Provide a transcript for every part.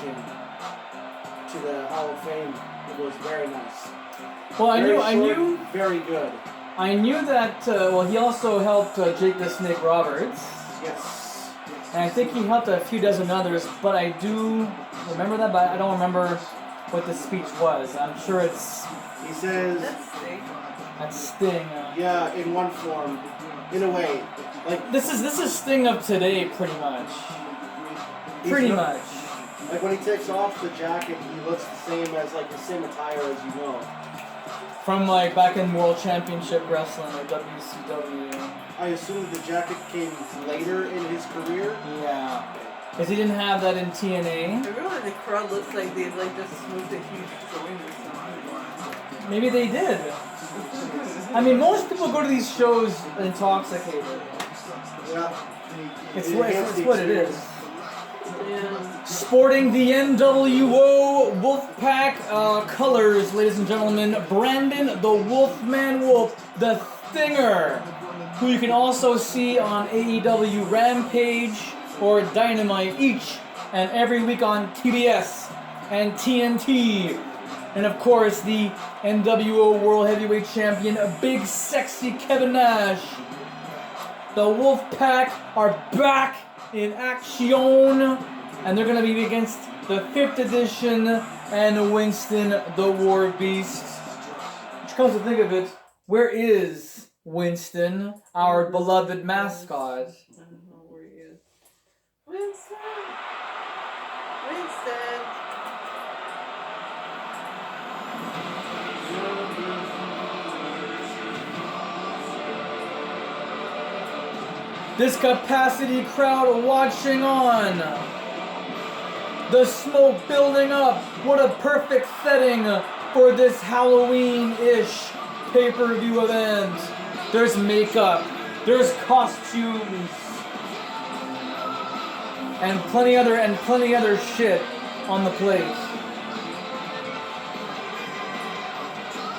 induction to the Hall of Fame was very nice. Well, I Very knew. short, very good. I knew that. Well, he also helped Jake the Snake Roberts. Yes. And I think he helped a few dozen others, but I do remember that, but I don't remember what the speech was. I'm sure it's... He says... That's Sting. Yeah, in one form. In a way. Like This is Sting of today, pretty much. Pretty much. Like when he takes off the jacket, he looks the same as like the same attire as you know. From like back in World Championship Wrestling or WCW. I assume the jacket came later in his career. Yeah. Because he didn't have that in TNA. Everyone in the crowd looks like they've like just smoked a huge joint or something. Maybe they did. I mean, most people go to these shows intoxicated. Yeah. It's what it is. Yeah. Sporting the NWO Wolfpac colors, ladies and gentlemen, Brandon the Wolfman Wolf, the Stinger, who you can also see on AEW Rampage or Dynamite each and every week on TBS and TNT. And of course, the NWO World Heavyweight Champion, Big Sexy Kevin Nash. The Wolfpac are back in action, and they're going to be against the 5th edition and Winston the Warbeast. Which comes to think of it, where is Winston, our beloved mascot? I don't know where he is. Winston! Winston! This capacity crowd watching on. The smoke building up. What a perfect setting for this Halloween-ish pay-per-view event. There's makeup. There's costumes. And plenty other shit on the plate.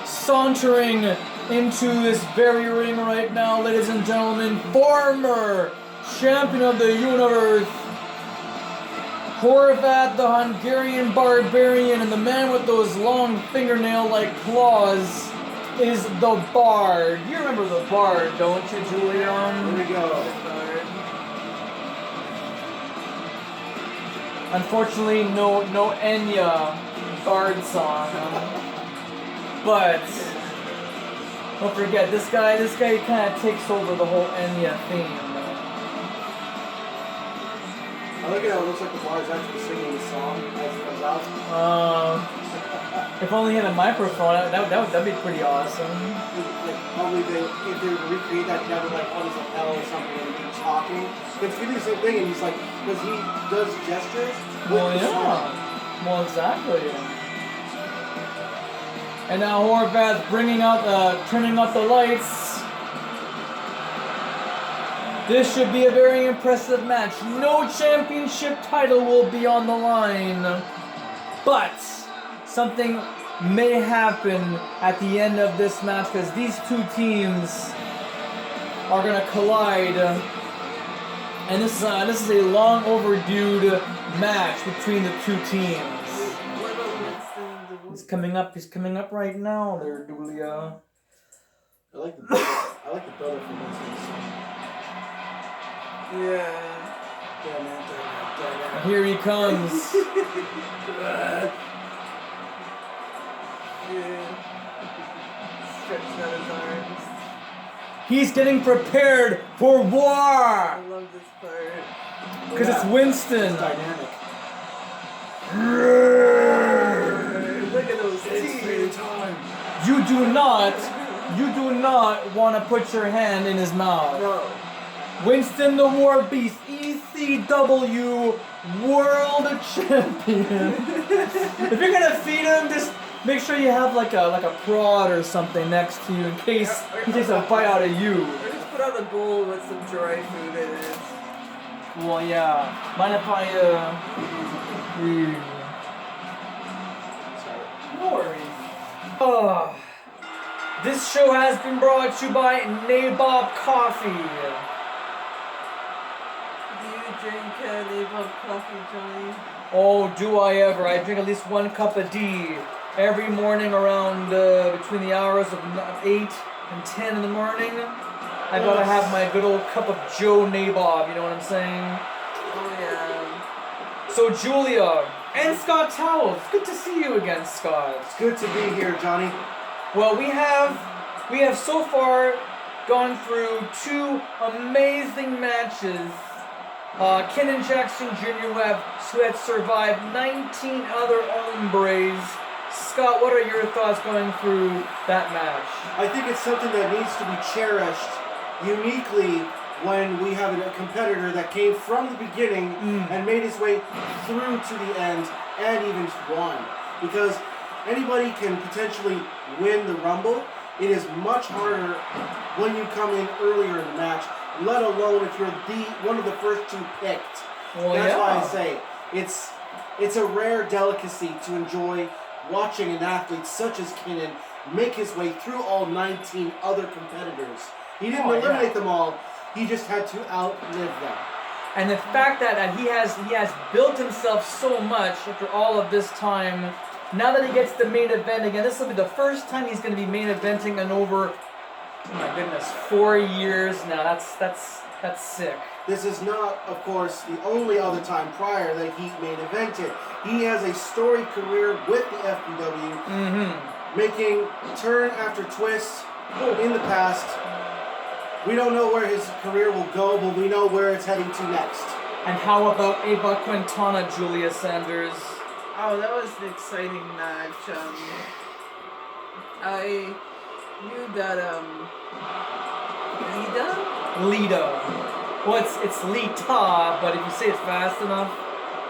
Sauntering into this very ring right now, ladies and gentlemen, former champion of the universe, Horvath the Hungarian Barbarian, and the man with those long fingernail-like claws is the Bard. You remember the Bard, don't you, Julian? Here we go. Unfortunately, no Enya Bard song, but don't forget, this guy kind of takes over the whole Enya theme. I look at how it looks like the bar is actually singing the song as it comes out. If only he had a microphone, that'd be pretty awesome. Like, probably if they were to recreate that, he'd have it like on his lapel or something and he's talking. But it's gonna be the same thing, and he's like, because he does gestures with the song. Well, exactly. And now Horvath turning up the lights. This should be a very impressive match. No championship title will be on the line, but something may happen at the end of this match because these two teams are gonna collide, and this is a long overdue match between the two teams. He's coming up right now there, Julia. I like the build-up for Winston. Yeah. Here he comes. Yeah. Stretching out his arms. He's getting prepared for war! I love this part. Because it's Winston. It's dynamic. Look at those teeth. You do not want to put your hand in his mouth. No. Winston the Warbeast, ECW World Champion. If you're gonna feed him, just make sure you have like a prod or something next to you in case he takes a bite out of you. Or just put out a bowl with some dry food in it. Well, yeah. Mind if I No worries. This show has been brought to you by Nabob Coffee. Do you drink Nabob coffee, Johnny? Oh, do I ever. I drink at least 1 cup of D every morning around between the hours of 8 and 10 in the morning. I gotta have my good old cup of Joe Nabob, you know what I'm saying? Oh yeah. So Julia and Scott Towell, it's good to see you again, Scott. It's good to be here, Johnny. Well, we have so far gone through 2 amazing matches. Kenan Jackson Jr. who had survived 19 other hombres. Scott, what are your thoughts going through that match? I think it's something that needs to be cherished uniquely when we have a competitor that came from the beginning and made his way through to the end and even won. Because anybody can potentially win the Rumble. It is much harder when you come in earlier in the match, let alone if you're one of the first 2 picked. Well, That's yeah. why I say it's a rare delicacy to enjoy watching an athlete such as Kenan make his way through all 19 other competitors. He didn't eliminate them all. He just had to outlive them. And the fact that he has built himself so much after all of this time. Now that he gets the main event again, this will be the first time he's going to be main eventing in over, oh my goodness, 4 years now. That's sick. This is not, of course, the only other time prior that he main evented. He has a storied career with the FPW, making turn after twist in the past. We don't know where his career will go, but we know where it's heading to next. And how about Eva Quintana, Julia Sanders? Oh, that was an exciting match. I knew that Lita. Well, it's Lita, but if you say it fast enough,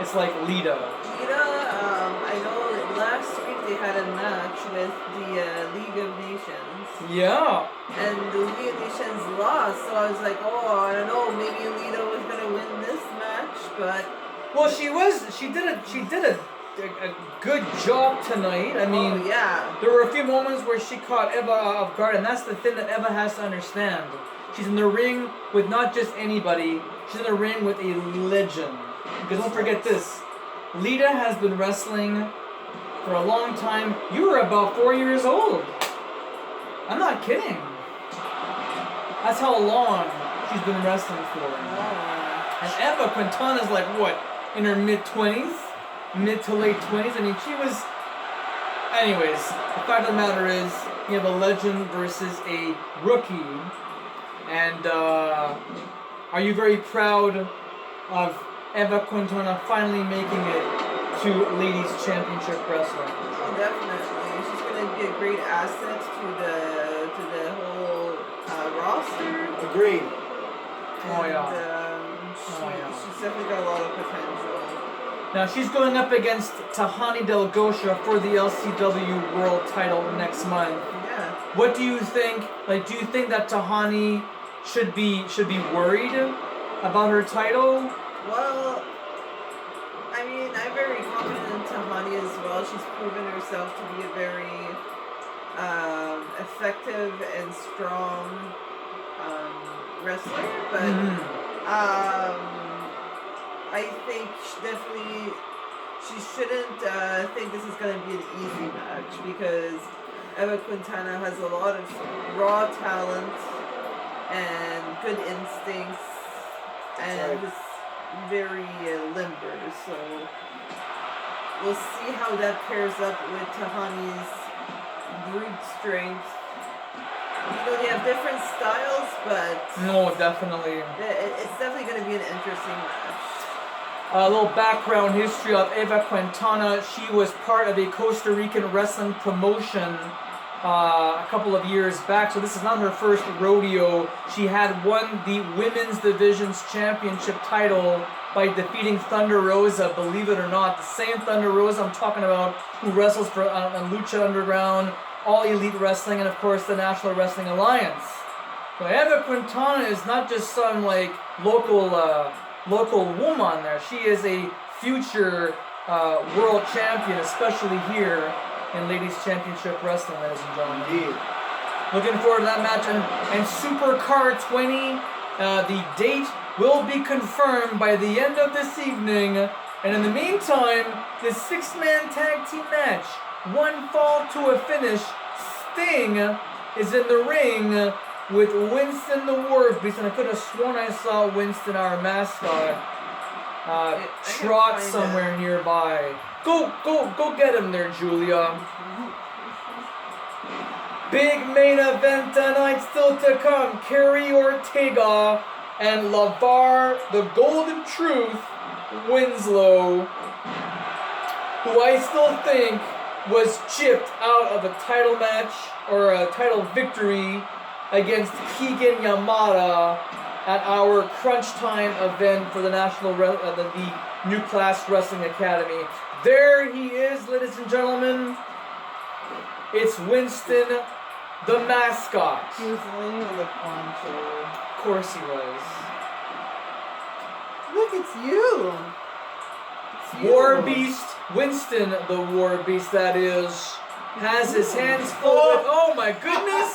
it's like Lita. I know that last week they had a match with the League of Nations. Yeah. And the League of Nations lost, so I was like, oh, I don't know, maybe Lita was gonna win this match, but Well, she did a good job tonight. I mean, yeah. there were a few moments where she caught Eva off guard, and that's the thing that Eva has to understand. She's in the ring with not just anybody, she's in the ring with a legend. Because don't forget this, Lita has been wrestling for a long time. You were about 4 years old. I'm not kidding. That's how long she's been wrestling for. And Eva Quintana's like, what, in her mid-20s? Mid to late 20s? I mean, she was... Anyways, the fact of the matter is, you have a legend versus a rookie. And, are you very proud of Eva Quintana finally making it to Ladies Championship Wrestling? Oh, definitely. She's gonna be a great asset to the whole roster. Agreed. Oh, yeah. And she's definitely got a lot of potential. Now she's going up against Tahani Delgosha for the LCW World Title next month. Yeah. What do you think? Like, do you think that Tahani should be worried about her title? Well, I mean, I'm very confident in Tahani as well. She's proven herself to be a very effective and strong wrestler, but I think she shouldn't think this is going to be an easy match, because Eva Quintana has a lot of raw talent and good instincts and is very limber, so we'll see how that pairs up with Tahani's brute strength. You know, they have different styles, but No, definitely. it's definitely going to be an interesting match. A little background history of Eva Quintana. She was part of a Costa Rican wrestling promotion a couple of years back, so this is not her first rodeo. She had won the Women's Divisions Championship title by defeating Thunder Rosa, believe it or not. The same Thunder Rosa I'm talking about, who wrestles for Lucha Underground, All Elite Wrestling, and of course the National Wrestling Alliance. So Eva Quintana is not just some like local woman there. She is a future world champion, especially here in Ladies Championship Wrestling, ladies and gentlemen. Indeed. Looking forward to that match. And Supercar 20, the date will be confirmed by the end of this evening. And in the meantime, this 6-man tag team match, one fall to a finish. Sting is in the ring with Winston the Warbeast, and I could have sworn I saw Winston, our mascot, trot somewhere nearby. Go get him there, Julia. Big main event tonight still to come. Kerry Ortega and LeVar, the Golden Truth, Winslow, who I still think was chipped out of a title match or a title victory against Keegan Yamada at our Crunch Time event for the the New Class Wrestling Academy. There he is, ladies and gentlemen. It's Winston, the mascot. He was leaning with a poncho. Of course he was. Look, it's you. Warbeast, Winston the Warbeast, that is, has his hands full with, oh my goodness!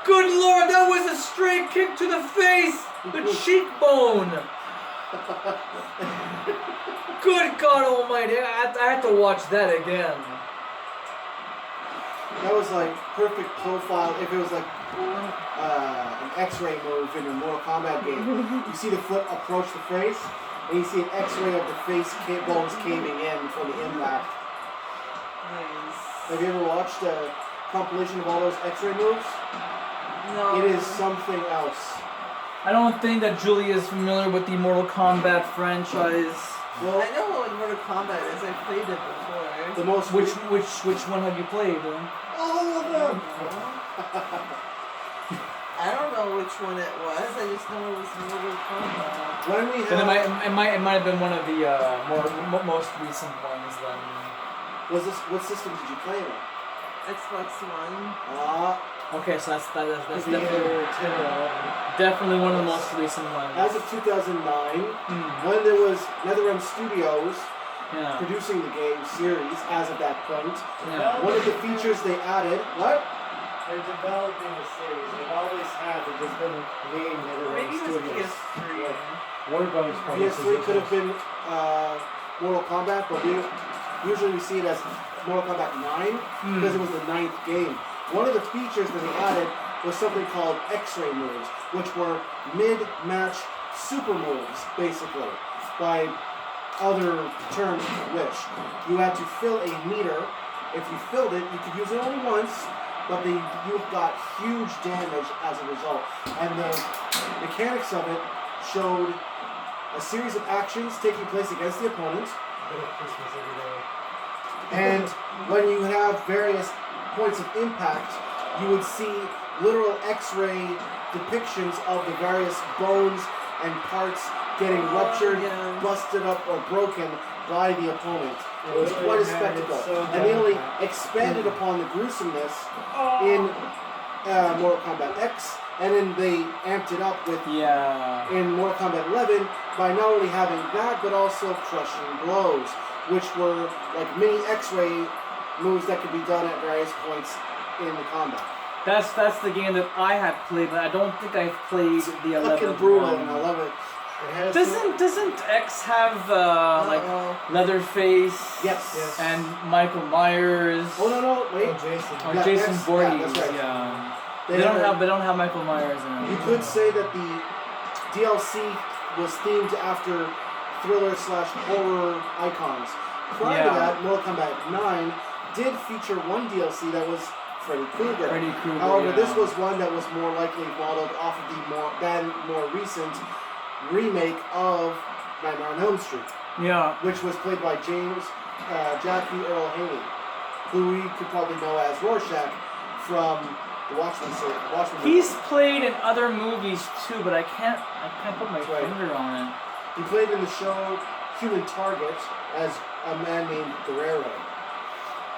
Good lord, that was a straight kick to the face! The cheekbone! Good God almighty, I have to watch that again. That was like perfect profile. If it was like an X-ray move in a Mortal Kombat game, you see the foot approach the face, and you see an X-ray of the face bones caving in from the impact. Nice. Have you ever watched a compilation of all those X-ray moves? No. It is something else. I don't think that Julie is familiar with the Mortal Kombat franchise. Well, I know what Mortal Kombat is. I played it before. the most Which one have you played? all of them. I don't know which one it was. I just know it was Mortal Kombat. When we Then have, it might have been one of the most recent ones then. what system did you play it on? Xbox One. Okay, so that's It's definitely one of the most recent ones. As of 2009, when there was NetherRealm Studios Yeah. producing the game series, as of that point, Yeah. one of the features they added, what? They're developing a series. They always have. It just been named NetherRealm Maybe it was Studios. PS3. Warbones PS3 could have been Mortal Kombat, but usually we see it as Mortal Kombat 9 because it was the 9th game. One of the features that they added was something called X-ray moves, which were mid-match super moves, basically, by other terms if you wish. You had to fill a meter. If you filled it, you could use it only once, but you got huge damage as a result. And the mechanics of it showed a series of actions taking place against the opponent. Christmas every day. And when you have various points of impact, you would see literal X-ray depictions of the various bones and parts getting ruptured, yeah. busted up, or broken by the opponent. It was Really quite a bad. spectacle. It's so And they only bad. expanded upon the gruesomeness in Mortal Kombat X, and then they amped it up with Yeah. in Mortal Kombat 11 by not only having that, but also crushing blows, which were like mini X-ray moves that could be done at various points in the combat. That's the game that I have played, but I don't think I've played the 11th Fucking brutal, one. and I love it. It has Doesn't X have like Leatherface Yes. Yes. and Michael Myers? Oh no, wait. Jason. Or Yeah, Jason that's- Voorhees? yeah, that's right. Yeah. They They don't have Michael Myers in it. You could say that the DLC was themed after thriller/horror icons. Prior to Yeah. that, Mortal Kombat 9 did feature one DLC that was Freddy Krueger. Freddy Krueger. However, yeah. this was one that was more likely modeled off of the more recent remake of Nightmare on Elm Street, Yeah. which was played by Jackie Earl Haley, who we could probably know as Rorschach from the Watchmen series. He's played in other movies too, but I can't put my Right. finger on it. He played in the show Human Target as a man named Guerrero.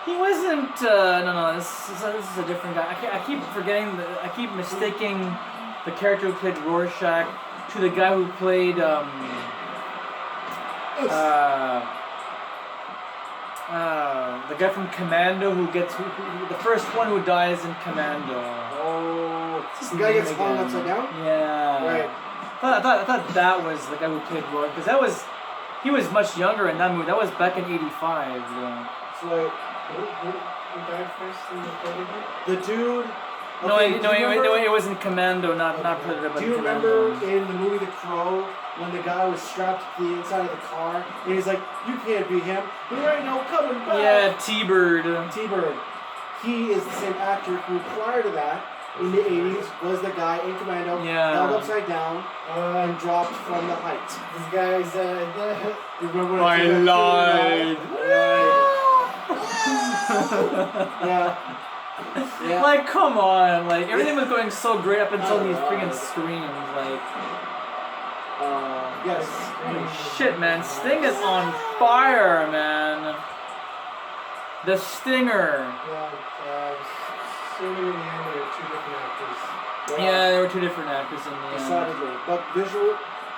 He wasn't. No. This is a different guy. I keep forgetting. I keep mistaking the character who played Rorschach to the guy who played the guy from Commando who gets the first one who dies in Commando. Oh, What's the his guy name gets hung again? upside down? Yeah. Right. I thought that was the guy who played Rorschach because that was He was much younger in that movie. That was back in '85. So like, Who died first in the Predator? the dude. No, Okay, no, do you remember- it was in Commando, not Predator, but Do you in remember Commando. in the movie The Crow when the guy was strapped to the inside of the car and he's like, "You can't be him. There ain't no coming back." Yeah, T-Bird. T-Bird. He is the same actor who, prior to that, in the '80s, was the guy in Commando, Yeah. held upside down and dropped from the height. This guy's You remember when I it came lied. Yeah. Yeah. Like, come on. Like, everything was going so great up until these freaking screams. Like, Yes. holy shit, man. Sting is on fire, man. The Stinger. Assuming in the end there are two different actors. Yeah, there were two different actors in the end. Decidedly. But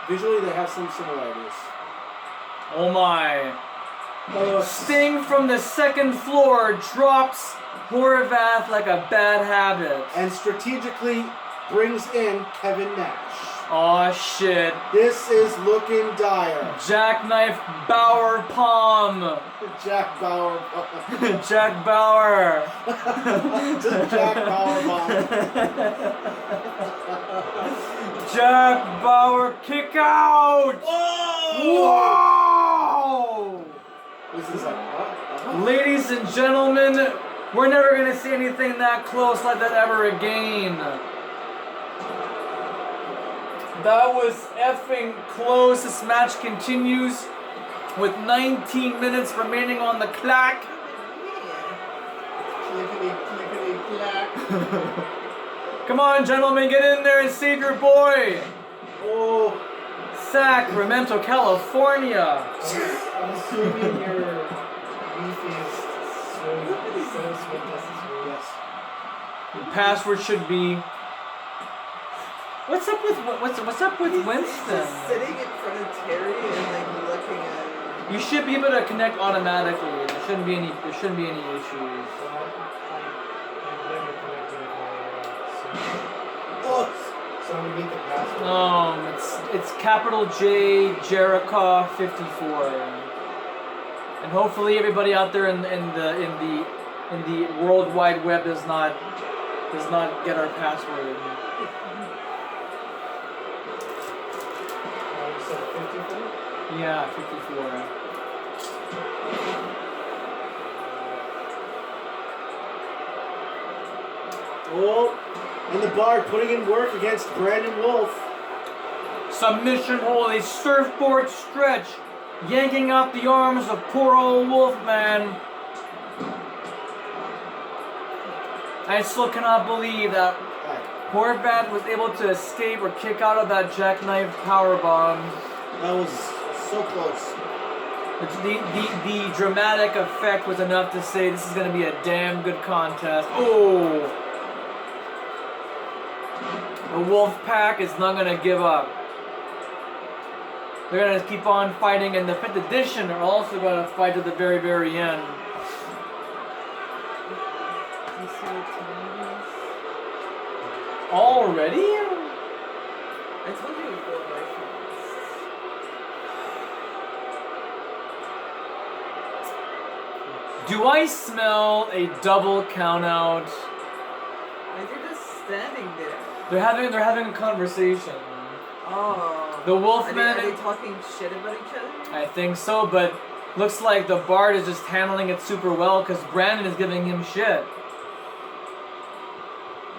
visually, they have some similarities. Oh my. Sting from the second floor drops Horvath like a bad habit. And strategically brings in Kevin Nash. Aw, shit. This is looking dire. Jackknife Bauer Palm. Jack Bauer. Jack Bauer. Jack Bauer bomb. Jack Bauer kick out. Whoa! This is like, what? Ladies and gentlemen, we're never gonna see anything that close like that ever again. That was effing close. This match continues with 19 minutes remaining on the clock. Clickety clack. Come on, gentlemen, get in there and save your boy. Oh, Sacramento, California. I'm assuming your beefiest swim yes. The password should be. What's up with Winston? Just sitting in front of Terry and like looking at him. You should be able to connect automatically. There shouldn't be any issues. I've never connected with my so I'm gonna need the password. It's capital J Jericho 54, and hopefully everybody out there in the World Wide Web does not get our password. You said 54? Yeah, 54. Oh, and the Bard putting in work against Brandon Wolfe. Submission hold, a surfboard stretch, yanking out the arms of poor old Wolfman. I still cannot believe that Horvath was able to escape or kick out of that jackknife powerbomb. That was so close. The dramatic effect was enough to say this is going to be a damn good contest. Oh! The Wolfpac is not going to give up. They're going to keep on fighting, and the 5th edition are also going to fight to the very, very end. Do you see what time it is? Already? I told you it would go by fast. Do I smell a double countout? Like they're just standing there. They're having a conversation. Oh. The Wolfman. Are they talking shit about each other? I think so, but looks like the Bard is just handling it super well because Brandon is giving him shit.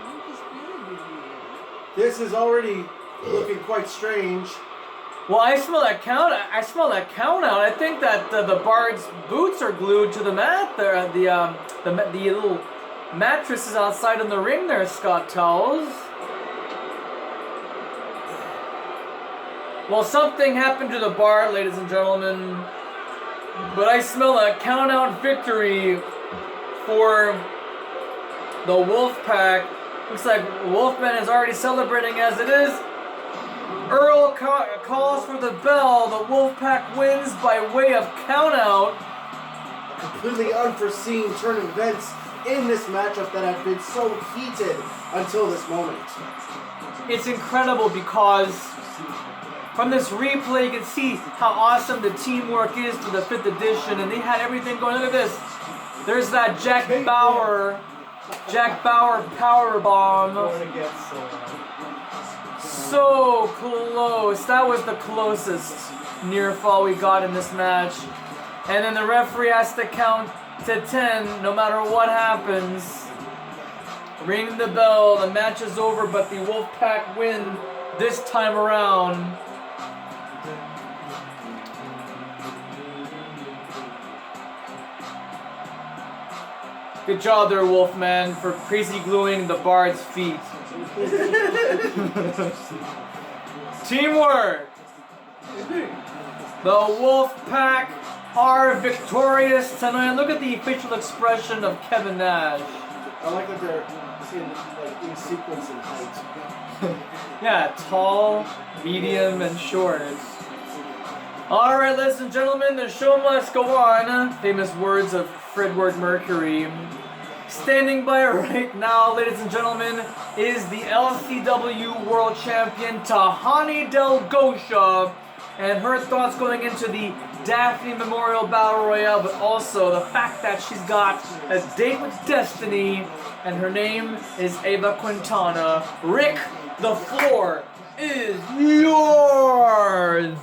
I'm just feeling with you. This is already looking quite strange. Well, I smell that count. I smell that count out. I think that the Bard's boots are glued to the mat there. The little mattresses outside in the ring there, Scott tells. Well, something happened to the Bard, ladies and gentlemen. But I smell a count-out victory for the Wolfpac. Looks like Wolfman is already celebrating as it is. Earl calls for the bell. The Wolfpac wins by way of count-out. A completely unforeseen turn of events in this matchup that had been so heated until this moment. It's incredible because from this replay, you can see how awesome the teamwork is for the 5th edition, and they had everything going. Look at this. There's that Jack Bauer power bomb. Going against So close. That was the closest near fall we got in this match. And then the referee has to count to 10 no matter what happens. Ring the bell. The match is over, but the Wolfpac win this time around. Good job there, Wolfman, for crazy gluing the Bard's feet. Teamwork! The Wolfpac are victorious tonight. Look at the facial expression of Kevin Nash. I like that they're in sequence in height. Yeah, tall, medium, and short. Alright, ladies and gentlemen, the show must go on. Famous words of Fredward Mercury. Standing by right now, ladies and gentlemen, is the LCW World Champion Tahani Del Gosha, and her thoughts going into the Daphne Memorial Battle Royale, but also the fact that she's got a date with Destiny, and her name is Ava Quintana. Rick, the floor is yours!